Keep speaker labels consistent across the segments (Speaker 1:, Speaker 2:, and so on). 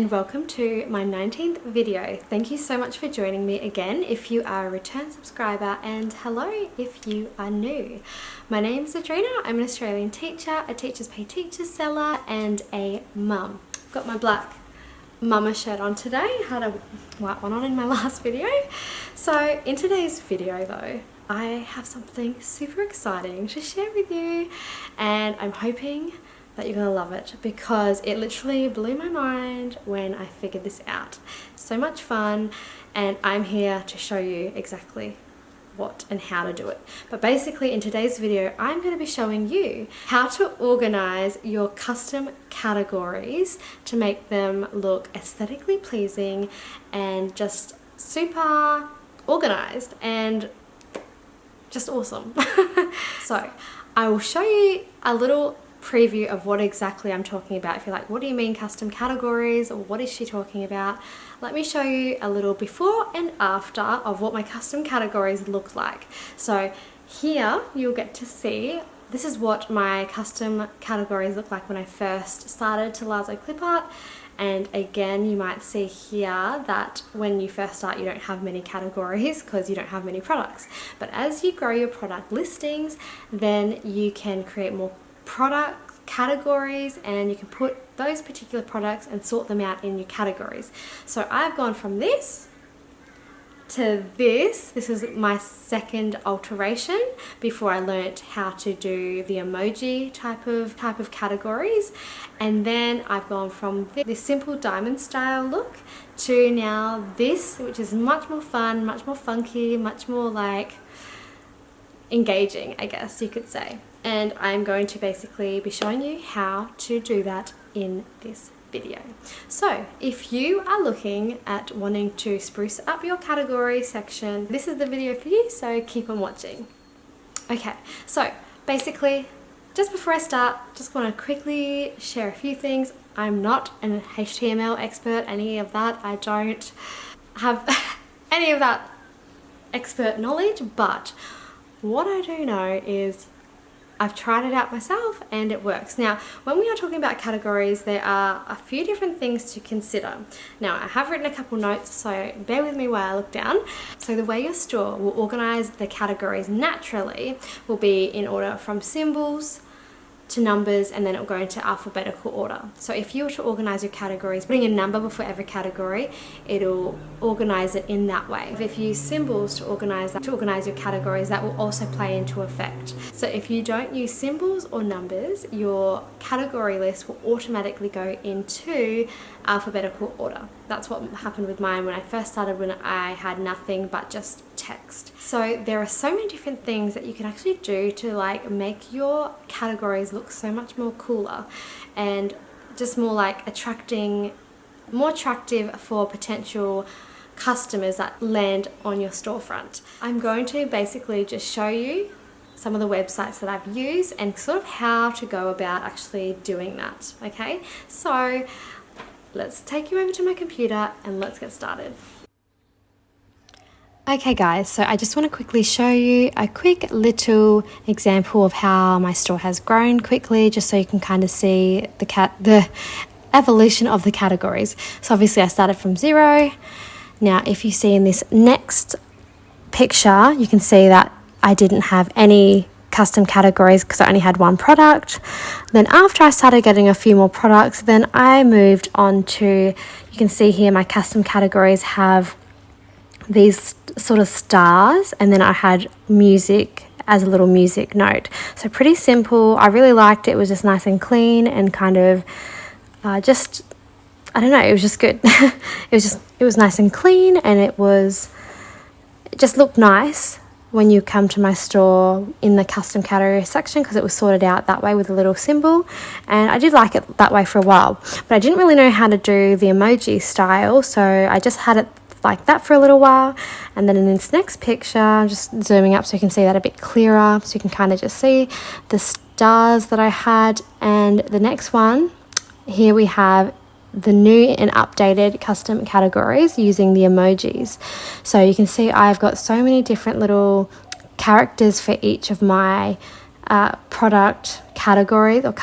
Speaker 1: and welcome to my 19th video. Thank you so much for joining me again if you are a return subscriber, and hello if you are new. My name is Adrina. I'm an Australian teacher, a Teachers Pay Teachers seller and a mum. I've got my black mama shirt on today. I had a white one on in my last video. So in today's video though, I have something super exciting to share with you, and I'm hoping that you're gonna love it because it literally blew my mind when I figured this out. So much fun, and I'm here to show you exactly what and how to do it. But basically in today's video, I'm going to be showing you how to organize your custom categories to make them look aesthetically pleasing and just super organized and just awesome. So I will show you a little preview of what exactly I'm talking about. If you're like, what do you mean custom categories, or what is she talking about? Let me show you a little before and after of what my custom categories look like. So here you'll get to see, this is what my custom categories look like when I first started Tealazzo Clipart. And again, you might see here that when you first start, you don't have many categories because you don't have many products. But as you grow your product listings, then you can create more product categories, and you can put those particular products and sort them out in your categories. So I've gone from this to this. This is my second alteration before I learnt how to do the emoji type of categories. And then I've gone from this simple diamond style look to now this, which is much more fun, much more funky, much more like engaging, I guess you could say. And I'm going to basically be showing you how to do that in this video. So if you are looking at wanting to spruce up your category section, this is the video for you, so keep on watching. Okay, so basically, just before I start, just want to quickly share a few things. I'm not an HTML expert, any of that. I don't have any of that expert knowledge, but what I do know is I've tried it out myself and it works. Now, when we are talking about categories, there are a few different things to consider. Now, I have written a couple notes, so bear with me while I look down. So the way your store will organize the categories naturally will be in order from symbols to numbers, and then it will go into alphabetical order. So if you were to organize your categories, putting a number before every category, it'll organize it in that way. If you use symbols to organize your categories, that will also play into effect. So if you don't use symbols or numbers, your category list will automatically go into alphabetical order. That's what happened with mine when I first started, when I had nothing but just text. So there are so many different things that you can actually do to like make your categories look so much more cooler and just more like more attractive for potential customers that land on your storefront. I'm going to basically just show you some of the websites that I've used and sort of how to go about actually doing that. Okay, so let's take you over to my computer and let's get started. Okay guys, so I just want to quickly show you a quick little example of how my store has grown quickly, just so you can kind of see the evolution of the categories. So obviously I started from 0. Now if you see in this next picture, you can see that I didn't have any custom categories because I only had one product. Then after I started getting a few more products, then I moved on to, you can see here my custom categories have these sort of stars, and then I had music as a little music note. So pretty simple. I really liked it. It was just nice and clean and kind of I don't know, it was just good. it was nice and clean, and it just looked nice when you come to my store in the custom category section, because it was sorted out that way with a little symbol, and I did like it that way for a while. But I didn't really know how to do the emoji style, so I just had it like that for a little while. And then in this next picture, I'm just zooming up so you can see that a bit clearer, so you can kind of just see the stars that I had. And the next one here, we have the new and updated custom categories using the emojis. So you can see I've got so many different little characters for each of my product categories, or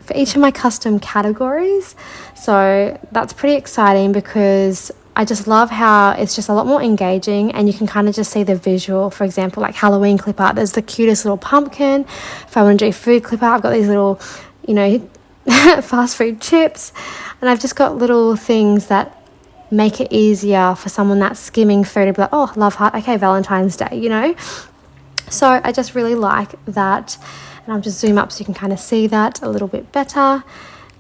Speaker 1: for each of my custom categories. So that's pretty exciting because I just love how it's just a lot more engaging, and you can kind of just see the visual. For example, like Halloween clip art, there's the cutest little pumpkin. If I want to do food clip art, I've got these little, fast food chips, and I've just got little things that make it easier for someone that's skimming through to be like, oh, love heart, okay, Valentine's Day, So I just really like that, and I'll just zoom up so you can kind of see that a little bit better.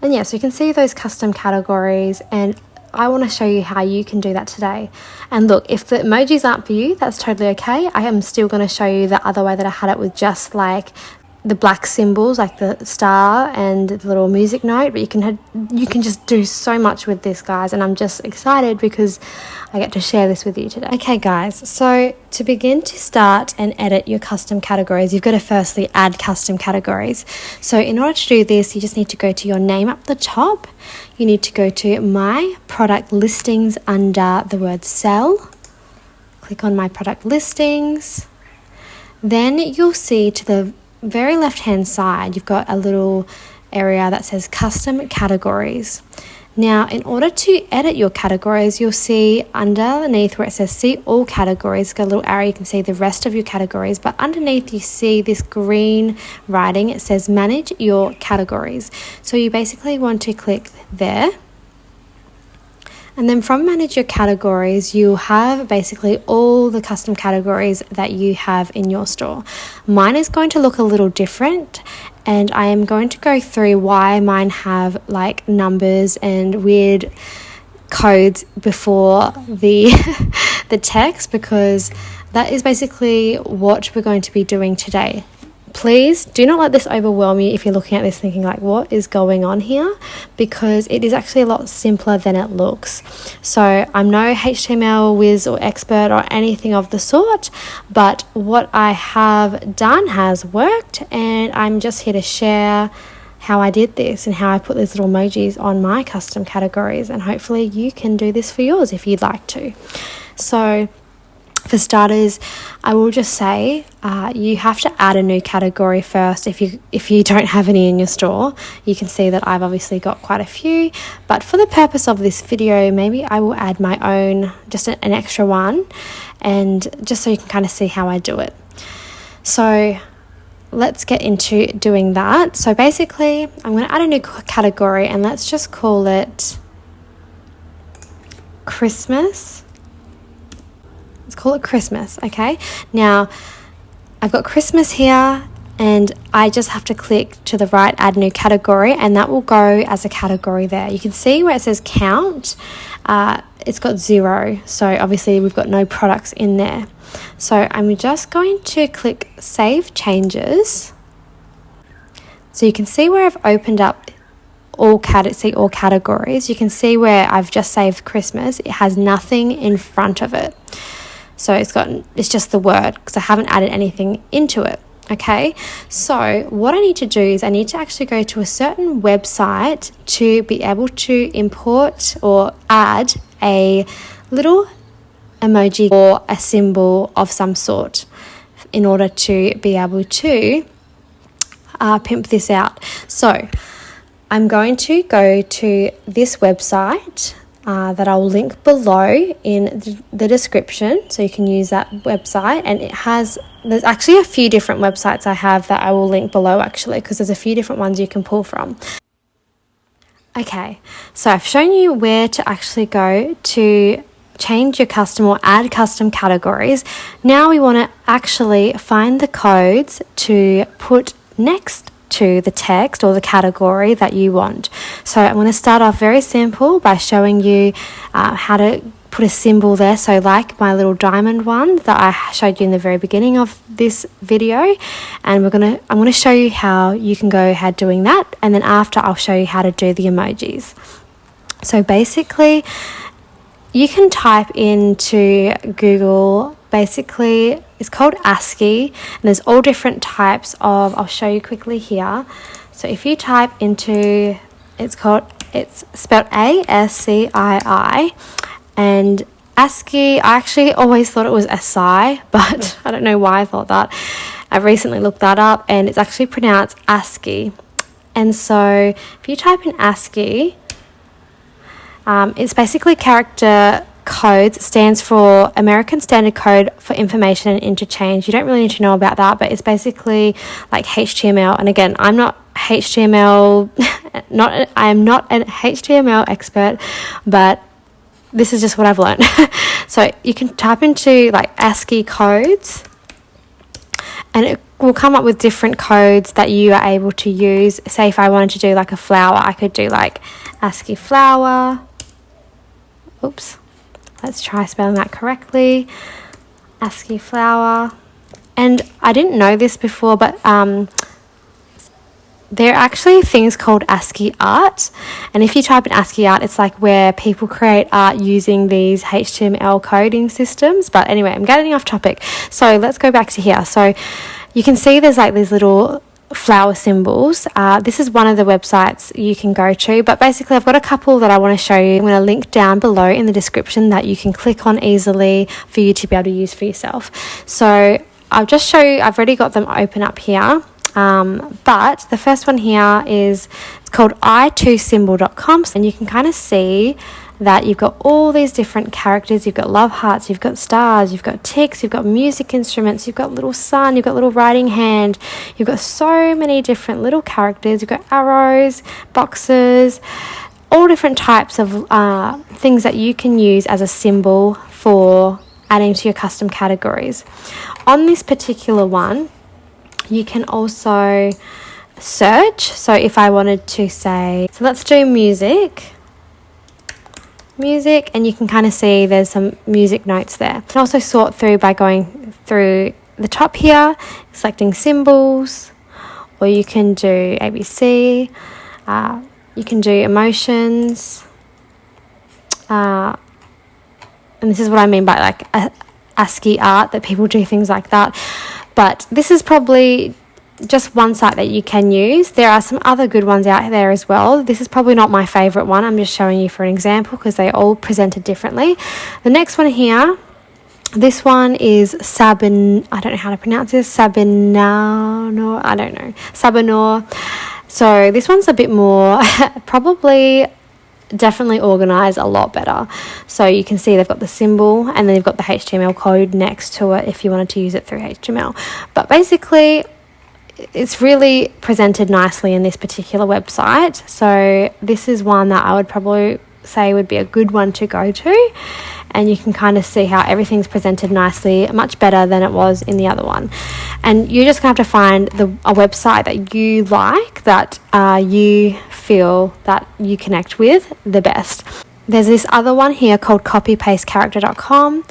Speaker 1: And yeah, so you can see those custom categories, and I want to show you how you can do that today. And look, if the emojis aren't for you, that's totally okay. I am still going to show you the other way that I had it with just like the black symbols, like the star and the little music note, but you can just do so much with this, guys, and I'm just excited because I get to share this with you today. Okay guys, so to begin to start and edit your custom categories, you've got to firstly add custom categories. So in order to do this, you just need to go to your name up the top. You need to go to my product listings under the word sell. Click on my product listings. Then you'll see to the very left hand side, you've got a little area that says custom categories. Now, in order to edit your categories, you'll see underneath where it says see all categories, got a little arrow, you can see the rest of your categories, but underneath you see this green writing, it says manage your categories. So you basically want to click there. And then from manage your categories, you'll have basically all the custom categories that you have in your store. Mine is going to look a little different, and I am going to go through why mine have like numbers and weird codes before the the text, because that is basically what we're going to be doing today. Please do not let this overwhelm you if you're looking at this thinking like, what is going on here? Because it is actually a lot simpler than it looks. So I'm no HTML whiz or expert or anything of the sort, but what I have done has worked, and I'm just here to share how I did this and how I put these little emojis on my custom categories, and hopefully you can do this for yours if you'd like to. So for starters, I will just say you have to add a new category first if you don't have any in your store. You can see that I've obviously got quite a few, but for the purpose of this video, maybe I will add my own, just an extra one, and just so you can kind of see how I do it. So let's get into doing that. So basically, I'm going to add a new category, and let's just call it Christmas. Let's call it Christmas, okay? Now, I've got Christmas here, and I just have to click to the right, add new category, and that will go as a category there. You can see where it says count, it's got 0, so obviously we've got no products in there. So I'm just going to click Save Changes. So you can see where I've opened up all categories. You can see where I've just saved Christmas. It has nothing in front of it. So it's just the word, because I haven't added anything into it. Okay, so what I need to do is I need to actually go to a certain website to be able to import or add a little emoji or a symbol of some sort in order to be able to pimp this out. So I'm going to go to this website that I'll link below in the description, so you can use that website. And there's actually a few different websites I have that I will link below, actually, because there's a few different ones you can pull from. Okay, so I've shown you where to actually go to change your custom or add custom categories. Now we want to actually find the codes to put next to the text or the category that you want. So I'm going to start off very simple by showing you how to put a symbol there. So like my little diamond one that I showed you in the very beginning of this video, and I'm going to show you how you can go ahead doing that, and then after I'll show you how to do the emojis. So basically you can type into Google, basically it's called ASCII, and there's all different types of, I'll show you quickly here. So if you type into, it's spelled ASCII, and ASCII, I actually always thought it was ASCII, but I don't know why I thought that. I've recently looked that up, and it's actually pronounced ASCII. And so if you type in ASCII, it's basically character codes. It stands for American Standard Code for Information and Interchange. You don't really need to know about that, but it's basically like HTML. And again, I'm not HTML, I am not an HTML expert, but this is just what I've learned. So you can type into like ASCII codes, and it will come up with different codes that you are able to use. Say if I wanted to do like a flower, I could do like ASCII flower. Oops. Let's try spelling that correctly. ASCII flower. And I didn't know this before, but there are actually things called ASCII art. And if you type in ASCII art, it's like where people create art using these HTML coding systems. But anyway, I'm getting off topic. So let's go back to here. So you can see there's like these little flower symbols. This is one of the websites you can go to, but basically I've got a couple that I want to show you. I'm going to link down below in the description that you can click on easily for you to be able to use for yourself. So I'll just show you, I've already got them open up here, but the first one here is, it's called i2symbol.com, and you can kind of see that you've got all these different characters. You've got love hearts, you've got stars, you've got ticks, you've got music instruments, you've got little sun, you've got little writing hand, you've got so many different little characters, you've got arrows, boxes, all different types of things that you can use as a symbol for adding to your custom categories. On this particular one, you can also search. So if I wanted to say, so let's do music, and you can kind of see there's some music notes there. You can also sort through by going through the top here, selecting symbols, or you can do ABC, you can do emotions, and this is what I mean by like ASCII art, that people do things like that. But this is probably just one site that you can use. There are some other good ones out there as well. This is probably not my favorite one. I'm just showing you for an example because they all presented differently. The next one here, this one is Sabin, I don't know how to pronounce this, Sabinor, I don't know, Sabinor. So this one's a bit more, probably definitely organise a lot better. So you can see they've got the symbol and then you've got the HTML code next to it if you wanted to use it through HTML. But basically, it's really presented nicely in this particular website. So this is one that I would probably say would be a good one to go to, and you can kind of see how everything's presented nicely, much better than it was in the other one. And you're just going to have to find a website that you like, that you feel that you connect with the best. There's this other one here called copypastecharacter.com,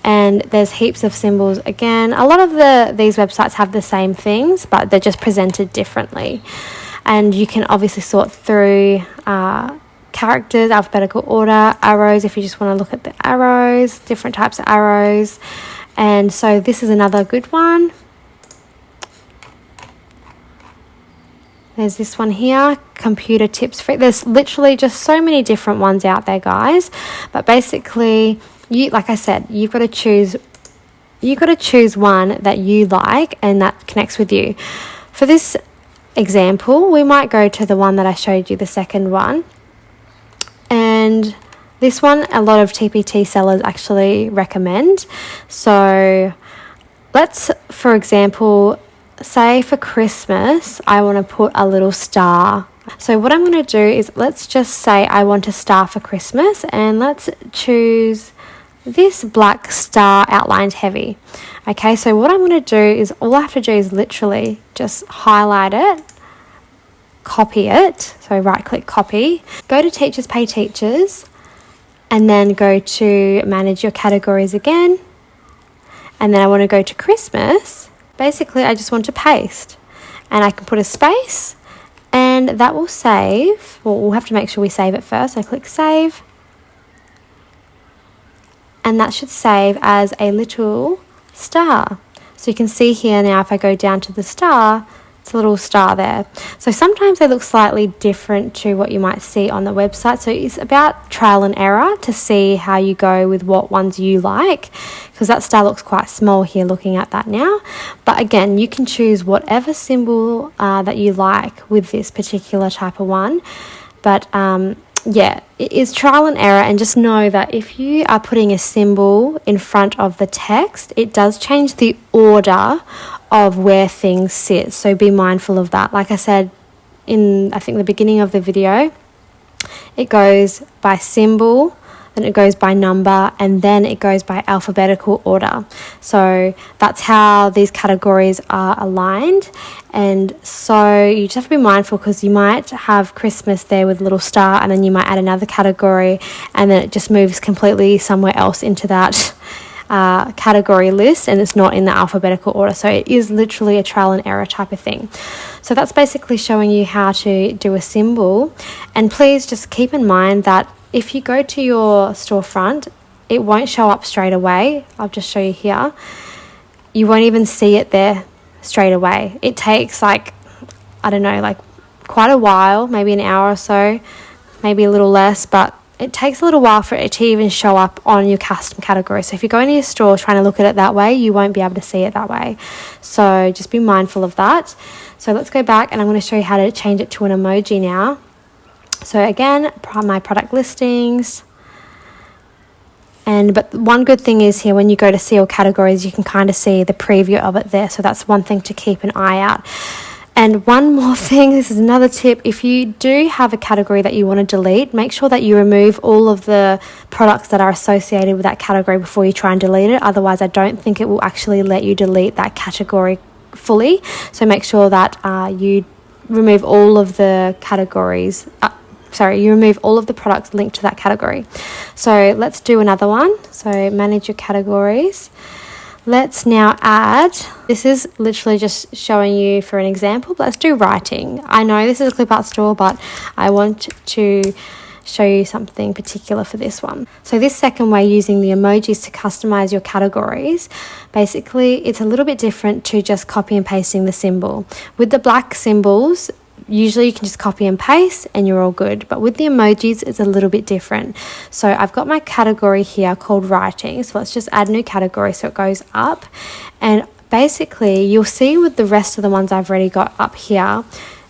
Speaker 1: and there's heaps of symbols again. A lot of these websites have the same things, but they're just presented differently. And you can obviously sort through characters, alphabetical order, arrows if you just want to look at the arrows, different types of arrows. And so this is another good one. There's this one here, computer tips free. There's literally just so many different ones out there, guys. But basically, like I said, you've got to choose one that you like and that connects with you. For this example, we might go to the one that I showed you, the second one. And this one, a lot of TPT sellers actually recommend. So let's, for example, say for Christmas, I want to put a little star. So what I'm going to do is, let's just say I want a star for Christmas, and let's choose this black star outlined heavy. Okay, so what I'm going to do is, all I have to do is literally just highlight it, copy it. So right click copy, go to Teachers Pay Teachers, and then go to manage your categories again. And then I want to go to Christmas. Basically, I just want to paste, and I can put a space, and that will save. Well, we'll have to make sure we save it first. So click save, and that should save as a little star. So you can see here now, if I go down to the star, It's a little star there. So sometimes they look slightly different to what you might see on the website. So it's about trial and error to see how you go with what ones you like, because that star looks quite small here looking at that now. But again, you can choose whatever symbol that you like with this particular type of one. But yeah, it is trial and error, and just know that if you are putting a symbol in front of the text, it does change the order of where things sit. So be mindful of that. Like I said in, I think, the beginning of the video, it goes by symbol, then it goes by number, and then it goes by alphabetical order. So that's how these categories are aligned. And so you just have to be mindful, because you might have Christmas there with a little star, and then you might add another category, and then it just moves completely somewhere else into that category list, and it's not in the alphabetical order. So it is literally a trial and error type of thing. So that's basically showing you how to do a symbol. And please just keep in mind that if you go to your storefront, it won't show up straight away. I'll just show you here. You won't even see it there straight away. It takes like, I don't know, like quite a while, maybe an hour or so, maybe a little less, but it takes a little while for it to even show up on your custom category. So if you go into your store trying to look at it that way, you won't be able to see it that way. So just be mindful of that. So let's go back, and I'm going to show you how to change it to an emoji now. So again, my product listings. But one good thing is here, when you go to see all categories, you can kind of see the preview of it there. So that's one thing to keep an eye out. And one more thing, this is another tip. If you do have a category that you want to delete, make sure that you remove all of the products that are associated with that category before you try and delete it. Otherwise, I don't think it will actually let you delete that category fully. So make sure that you remove all of the categories. You remove all of the products linked to that category. So let's do another one. So manage your categories. Let's now add, this is literally just showing you for an example, but let's do writing. I know this is a Clipart store, but I want to show you something particular for this one. So this second way, using the emojis to customize your categories, basically it's a little bit different to just copy and pasting the symbol. With the black symbols, usually you can just copy and paste and you're all good, but with the emojis it's a little bit different. So I've got my category here called writing, so let's just add a new category so it goes up. And basically you'll see with the rest of the ones I've already got up here,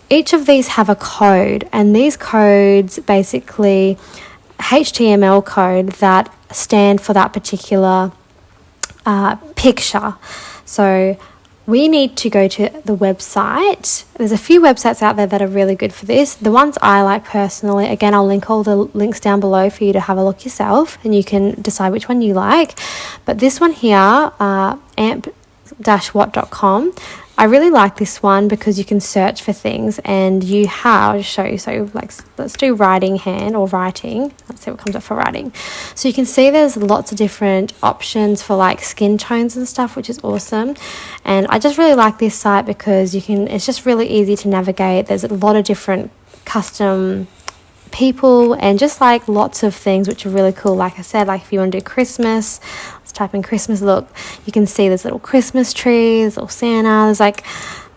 Speaker 1: each of these have a code, and these codes basically HTML code that stand for that particular picture. So we need to go to the website. There's a few websites out there that are really good for this. The ones I like personally, again, I'll link all the links down below for you to have a look yourself, and you can decide which one you like. But this one here, amp-what.com, I really like this one because you can search for things, and you have, I'll just show you. So like, let's do writing hand or writing. Let's see what comes up for writing. So you can see there's lots of different options for like skin tones and stuff, which is awesome. And I just really like this site because it's just really easy to navigate. There's a lot of different custom people and just like lots of things which are really cool. Like I said, like if you want to do Christmas, let's type in Christmas look, you can see there's little Christmas trees, little Santa, there's like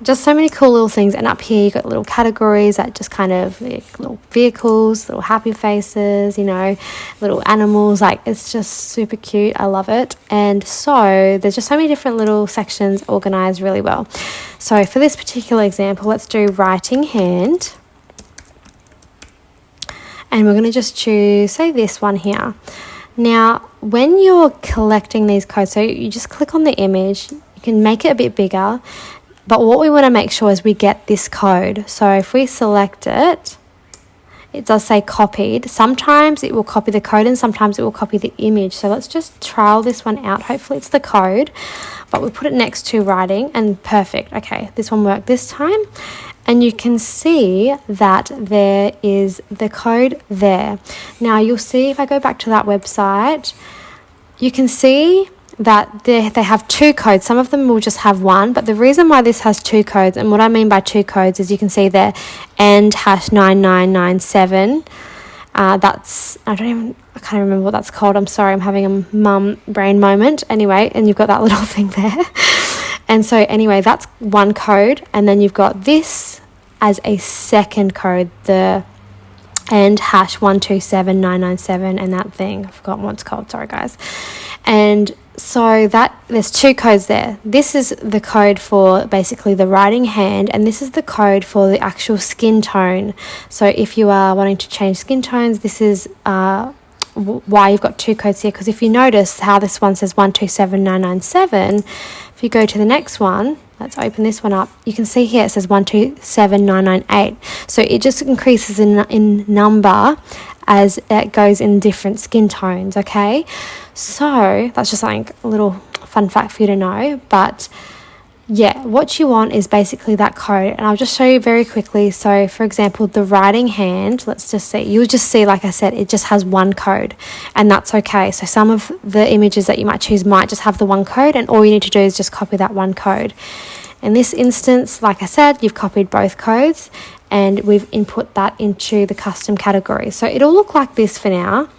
Speaker 1: just so many cool little things. And up here you got little categories that just kind of like little vehicles, little happy faces, you know, little animals. Like it's just super cute. I love it. And so there's just so many different little sections organized really well. So for this particular example, let's do writing hand. And we're going to just choose, say, this one here. Now, when you're collecting these codes, so you just click on the image, you can make it a bit bigger. But what we want to make sure is we get this code. So if we select it, it does say copied. Sometimes it will copy the code and sometimes it will copy the image. So let's just trial this one out. Hopefully it's the code. But we put it next to writing and perfect. Okay, this one worked this time. And you can see that there is the code there. Now you'll see if I go back to that website, you can see that they have two codes. Some of them will just have one, but the reason why this has two codes, and what I mean by two codes is you can see there end #9997. That's, I can't remember what that's called. I'm sorry, I'm having a mum brain moment. Anyway, and you've got that little thing there. And so anyway, that's one code, and then you've got this as a second code, the and #127997 and that thing. I've forgotten what it's called, sorry guys. And so that there's two codes there. This is the code for basically the writing hand, and this is the code for the actual skin tone. So if you are wanting to change skin tones, this is why you've got two codes here, because if you notice how this one says 127997, if you go to the next one, let's open this one up, you can see here it says 127998. So it just increases in number as it goes in different skin tones, okay? So that's just like a little fun fact for you to know. But yeah, what you want is basically that code, and I'll just show you very quickly. So for example, the writing hand, let's just see, you'll just see, like I said, it just has one code, and that's okay. So some of the images that you might choose might just have the one code, and all you need to do is just copy that one code. In this instance, like I said, you've copied both codes, and we've input that into the custom category. So it'll look like this for now.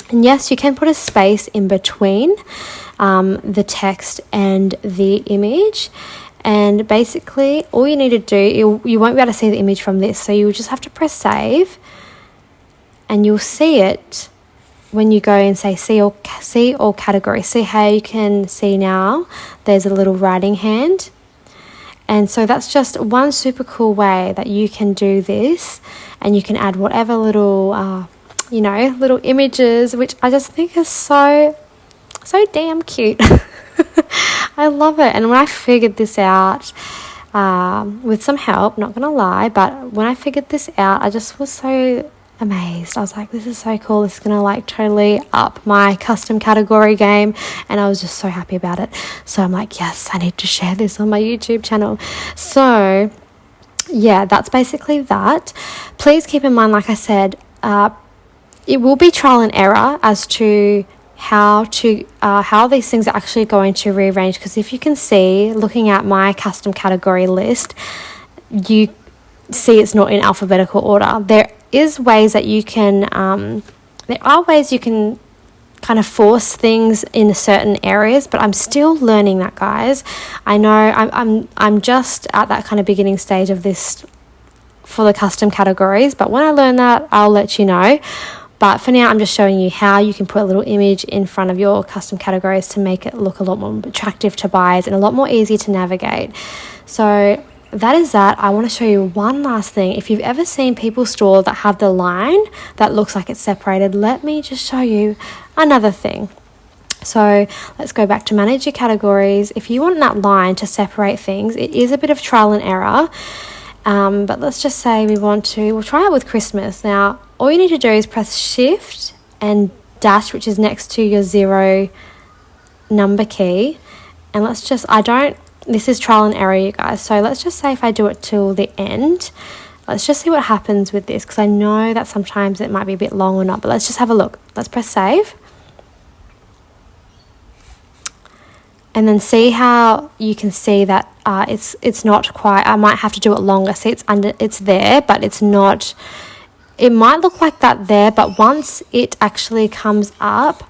Speaker 1: And yes, you can put a space in between the text and the image, and basically all you need to do, you won't be able to see the image from this, so you'll just have to press save, and you'll see it when you go and say see all categories. See how you can see now there's a little writing hand. And so that's just one super cool way that you can do this, and you can add whatever little little images, which I just think is so damn cute. I love it. And when I figured this out, with some help, not gonna lie, but when I figured this out, I just was so amazed. I was like, this is so cool. This is gonna like totally up my custom category game, and I was just so happy about it. So I'm like, yes, I need to share this on my YouTube channel. So yeah, that's basically that. Please keep in mind, like I said, it will be trial and error as to how these things are actually going to rearrange, because if you can see, looking at my custom category list, you see it's not in alphabetical order. There are ways you can kind of force things in certain areas, but I'm still learning that, guys. I know I'm just at that kind of beginning stage of this for the custom categories, but when I learn that, I'll let you know. But for now, I'm just showing you how you can put a little image in front of your custom categories to make it look a lot more attractive to buyers and a lot more easy to navigate. So that is that. I want to show you one last thing. If you've ever seen people's store that have the line that looks like it's separated, let me just show you another thing. So let's go back to manage your categories. If you want that line to separate things, it is a bit of trial and error. But let's just say we'll try it with Christmas. Now, all you need to do is press Shift and Dash, which is next to your 0 number key. And this is trial and error, you guys. So let's just say if I do it till the end, let's just see what happens with this, because I know that sometimes it might be a bit long or not, but let's just have a look. Let's press save. And then see how you can see that it's not quite, I might have to do it longer. See, it's there, but it's not, it might look like that there, but once it actually comes up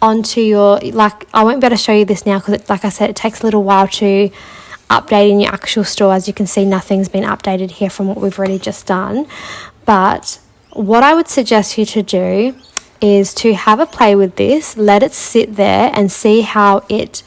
Speaker 1: onto your, like, I won't be able to show you this now because, like I said, it takes a little while to update in your actual store. As you can see, nothing's been updated here from what we've already just done. But what I would suggest you to do is to have a play with this, let it sit there and see how it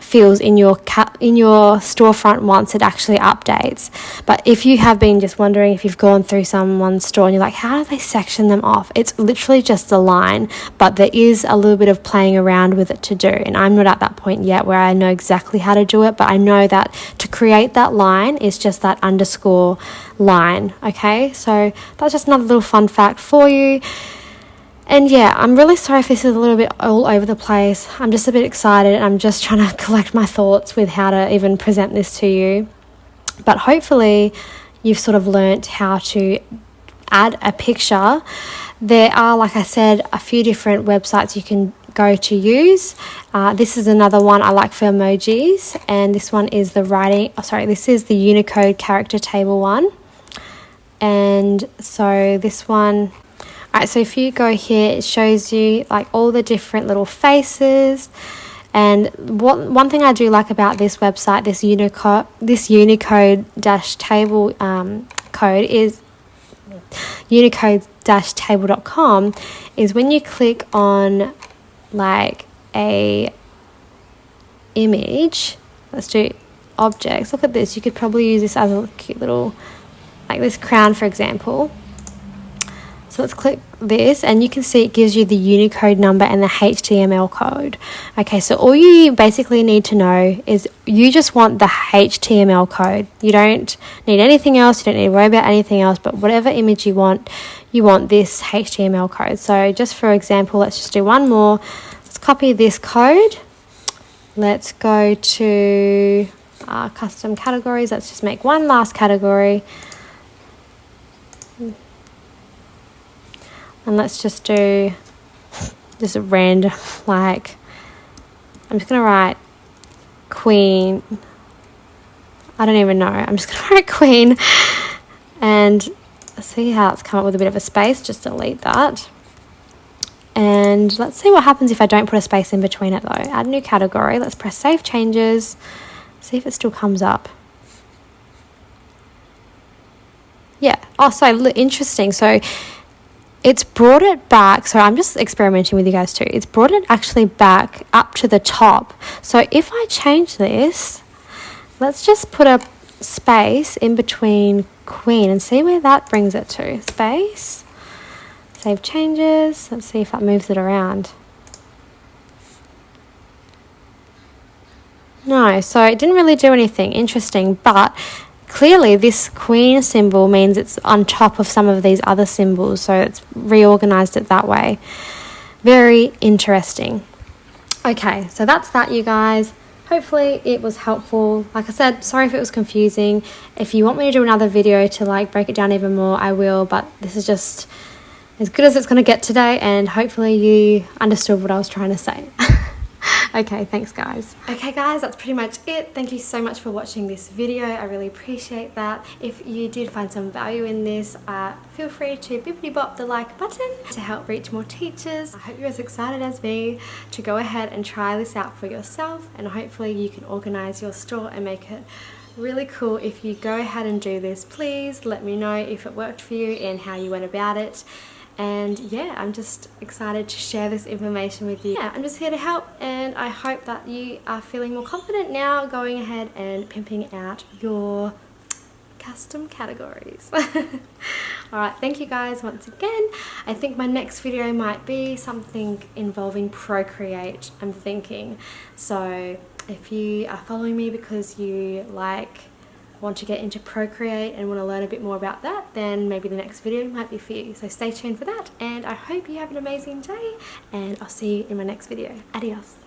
Speaker 1: feels in your storefront once it actually updates. But if you have been just wondering, if you've gone through someone's store and you're like, how do they section them off? It's literally just a line, but there is a little bit of playing around with it to do. And I'm not at that point yet where I know exactly how to do it, but I know that to create that line is just that underscore line. Okay, so that's just another little fun fact for you. And yeah, I'm really sorry if this is a little bit all over the place. I'm just a bit excited, and I'm just trying to collect my thoughts with how to even present this to you. But hopefully you've sort of learnt how to add a picture. There are, like I said, a few different websites you can go to use. This is another one I like for emojis, and this one is this is the Unicode character table one. And so this one, alright, so if you go here, it shows you like all the different little faces, And one thing I do like about this website, this Unicode-table code is unicode-table.com, is when you click on like a image, let's do objects, look at this, you could probably use this as a cute little, like this crown for example. So let's click this and you can see it gives you the Unicode number and the HTML code. Okay, so all you basically need to know is you just want the HTML code. You don't need anything else, you don't need to worry about anything else, but whatever image you want this HTML code. So just for example, let's just do one more. Let's copy this code. Let's go to custom categories. Let's just make one last category. And let's just do just a random, like, I'm just going to write queen. I don't even know. I'm just going to write queen. And see how it's come up with a bit of a space. Just delete that. And let's see what happens if I don't put a space in between it though. Add new category. Let's press save changes. See if it still comes up. Yeah. Oh, so interesting. So it's brought it back. So I'm just experimenting with you guys too. It's brought it actually back up to the top. So if I change this, let's just put a space in between queen and see where that brings it to. Space. Save changes. Let's see if that moves it around. No, so it didn't really do anything. Interesting, but clearly this queen symbol means it's on top of some of these other symbols, so it's reorganized it that way. Very interesting. Okay, so that's that, you guys. Hopefully it was helpful. Like I said, sorry if it was confusing. If you want me to do another video to like break it down even more, I will, but this is just as good as it's going to get today, and hopefully you understood what I was trying to say. Okay, thanks guys. Okay guys, that's pretty much it. Thank you so much for watching this video. I really appreciate that. If you did find some value in this, feel free to bippity bop the like button to help reach more teachers. I hope you're as excited as me to go ahead and try this out for yourself, and hopefully you can organize your store and make it really cool. If you go ahead and do this, please let me know if it worked for you and how you went about it. And yeah, I'm just excited to share this information with you. Yeah, I'm just here to help, and I hope that you are feeling more confident now going ahead and pimping out your custom categories. Alright, thank you guys once again. I think my next video might be something involving Procreate, I'm thinking. So if you are following me because you want to get into Procreate and want to learn a bit more about that, then maybe the next video might be for you. So stay tuned for that, and I hope you have an amazing day, and I'll see you in my next video. Adios.